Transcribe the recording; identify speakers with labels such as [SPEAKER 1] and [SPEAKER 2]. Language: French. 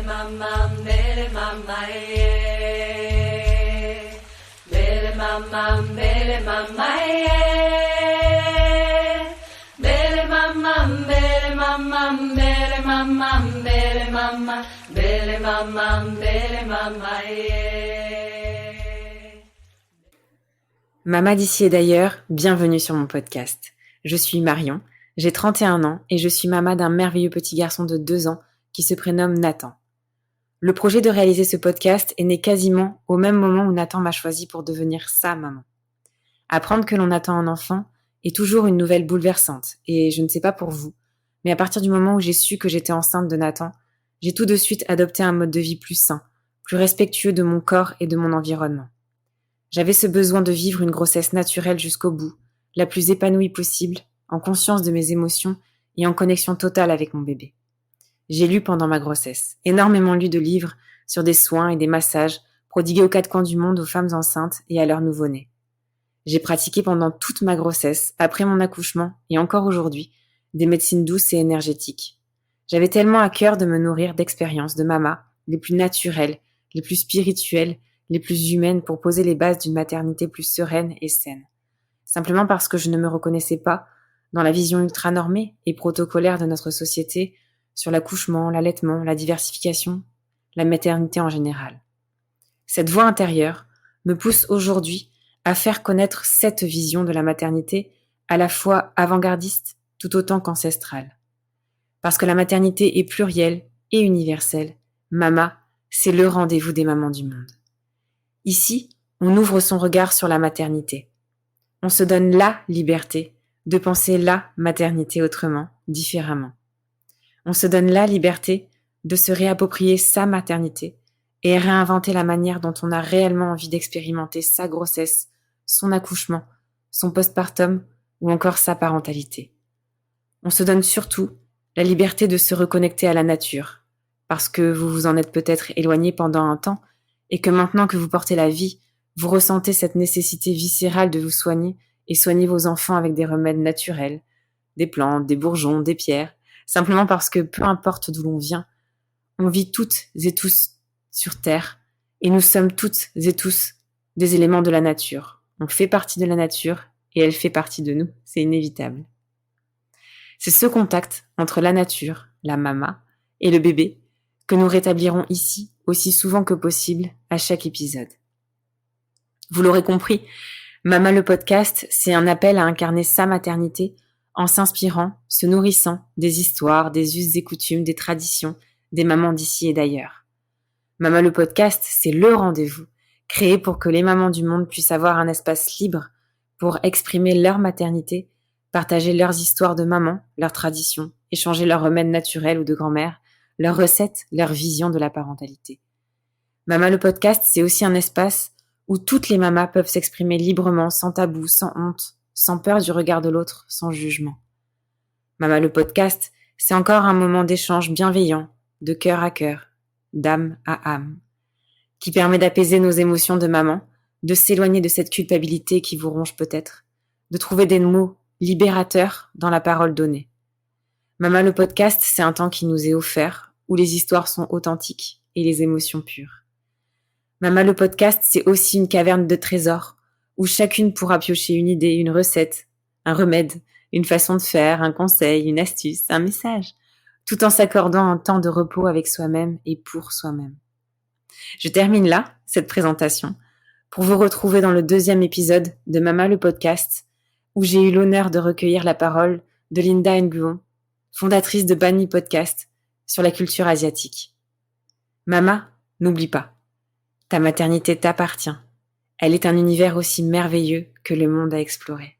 [SPEAKER 1] mama, bele mama, yeah. Bele mama, bele mama, yeah. Bele mama, bele mama, bele mama, bele mama, bele mama, bele mama, yeah.
[SPEAKER 2] Mama d'ici et d'ailleurs, bienvenue sur mon podcast. Je suis Marion, j'ai 31 ans et je suis maman d'un merveilleux petit garçon de 2 ans qui se prénomme Nathan. Le projet de réaliser ce podcast est né quasiment au même moment où Nathan m'a choisi pour devenir sa maman. Apprendre que l'on attend un enfant est toujours une nouvelle bouleversante et je ne sais pas pour vous, mais à partir du moment où j'ai su que j'étais enceinte de Nathan, j'ai tout de suite adopté un mode de vie plus sain, plus respectueux de mon corps et de mon environnement. J'avais ce besoin de vivre une grossesse naturelle jusqu'au bout, la plus épanouie possible, en conscience de mes émotions et en connexion totale avec mon bébé. J'ai lu pendant ma grossesse, énormément lu de livres sur des soins et des massages prodigués aux 4 coins du monde aux femmes enceintes et à leurs nouveau-nés. J'ai pratiqué pendant toute ma grossesse, après mon accouchement et encore aujourd'hui, des médecines douces et énergétiques. J'avais tellement à cœur de me nourrir d'expériences de maman, les plus naturelles, les plus spirituelles, les plus humaines pour poser les bases d'une maternité plus sereine et saine. Simplement parce que je ne me reconnaissais pas dans la vision ultra-normée et protocolaire de notre société sur l'accouchement, l'allaitement, la diversification, la maternité en général. Cette voix intérieure me pousse aujourd'hui à faire connaître cette vision de la maternité à la fois avant-gardiste tout autant qu'ancestrale. Parce que la maternité est plurielle et universelle, Mama, c'est le rendez-vous des mamans du monde. Ici, on ouvre son regard sur la maternité. On se donne la liberté de penser la maternité autrement, différemment. On se donne la liberté de se réapproprier sa maternité et réinventer la manière dont on a réellement envie d'expérimenter sa grossesse, son accouchement, son postpartum ou encore sa parentalité. On se donne surtout la liberté de se reconnecter à la nature, parce que vous vous en êtes peut-être éloigné pendant un temps et que maintenant que vous portez la vie, vous ressentez cette nécessité viscérale de vous soigner et soigner vos enfants avec des remèdes naturels, des plantes, des bourgeons, des pierres, simplement parce que peu importe d'où l'on vient, on vit toutes et tous sur Terre et nous sommes toutes et tous des éléments de la nature. On fait partie de la nature et elle fait partie de nous, c'est inévitable. C'est ce contact entre la nature, la mama, et le bébé que nous rétablirons ici aussi souvent que possible à chaque épisode. Vous l'aurez compris, Mama le podcast, c'est un appel à incarner sa maternité en s'inspirant, se nourrissant des histoires, des us et coutumes, des traditions, des mamans d'ici et d'ailleurs. Mama le podcast, c'est le rendez-vous créé pour que les mamans du monde puissent avoir un espace libre pour exprimer leur maternité, partager leurs histoires de maman, leurs traditions, échanger leurs remèdes naturels ou de grand-mère, leurs recettes, leurs visions de la parentalité. Mama le podcast, c'est aussi un espace où toutes les mamas peuvent s'exprimer librement, sans tabou, sans honte, sans peur du regard de l'autre, sans jugement. Mama le podcast, c'est encore un moment d'échange bienveillant, de cœur à cœur, d'âme à âme, qui permet d'apaiser nos émotions de maman, de s'éloigner de cette culpabilité qui vous ronge peut-être, de trouver des mots libérateurs dans la parole donnée. Mama le podcast, c'est un temps qui nous est offert, où les histoires sont authentiques et les émotions pures. Mama le podcast, c'est aussi une caverne de trésors, où chacune pourra piocher une idée, une recette, un remède, une façon de faire, un conseil, une astuce, un message, tout en s'accordant un temps de repos avec soi-même et pour soi-même. Je termine là, cette présentation, pour vous retrouver dans le 2e épisode de Mama le podcast, où j'ai eu l'honneur de recueillir la parole de Linda Nguyen, fondatrice de Bani Podcast, sur la culture asiatique. Mama, n'oublie pas, ta maternité t'appartient. Elle est un univers aussi merveilleux que le monde à explorer.